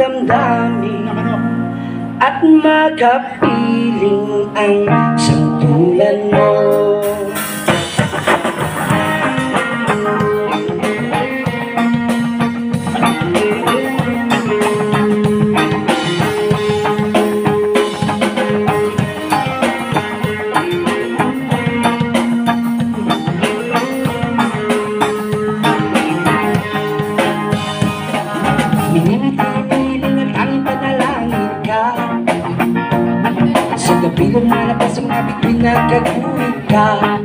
damdamin at makapiling ang sangtulan mo. Sa gabi lumalabas ang mga bituin na kagulit ka.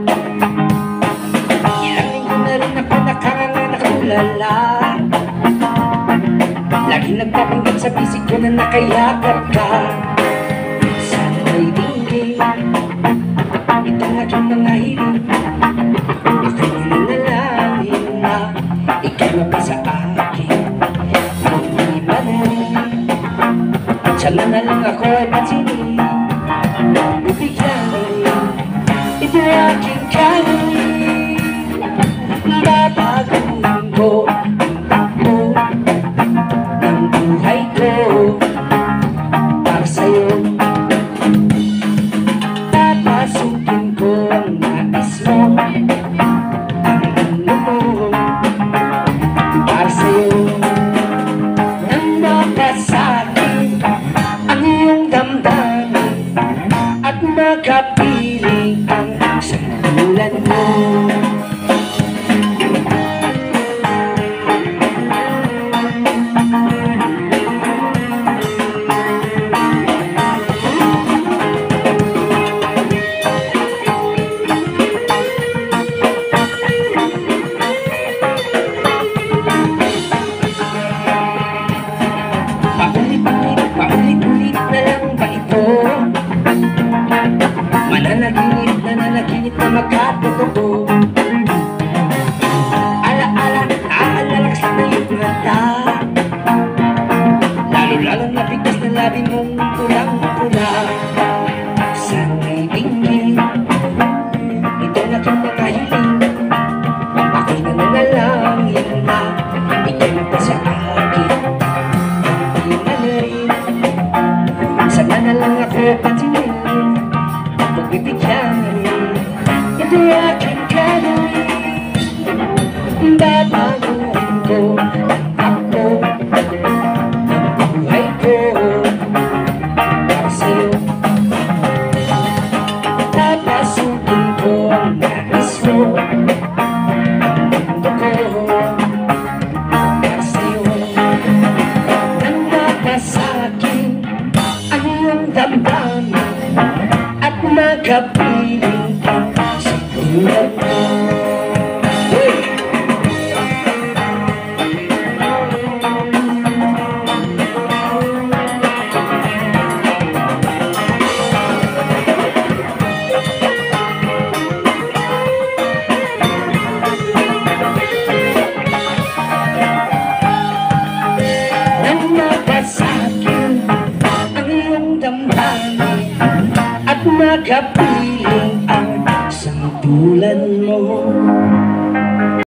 Ilang linggo na rin ako nakulala. Lagi nagpapanggap sa bisig ko na nakayakap ka. Sana'y dinggin itong aking mga hiling. Ika'y nanalangin na ika'y mapasa akin. Hindi man sana na lang ako ay pansinin. Bibigyan ito aking kanin. Babaguhin ko ang takbo ng buhay ko para sa'yo. Papasukin ko ang nais mo, ang mundo mo para sa'yo. Nang mapasa'kin ang iyong damdamin at makapiling ang sangtulan mo. Paulit-ulit na lang ba ito? Mananaginip na magkatotoo. Ala-ala, naaalalakas na iyong mata. Lalo-lalo na bigkas na labi mong pulang-pula. Sana'y dinggin itong aking mga hiling. Ako'y nananalangin na ika'y magpasa akin. Hindi na rin sana na lang ako patingin. Pagbibigyan ito aking kanin. Babaguhin ko ang takbo ng buhay ko para sa'yo. Papasukin ko ang nais mo, ang mundo ko para sa'yo. Nang mapasa'kin ang iyong damdamin at makapiling ang sangtulan mo. Nang mapasa'kin ang iyong damdamin at makapiling ang sangtulan mo.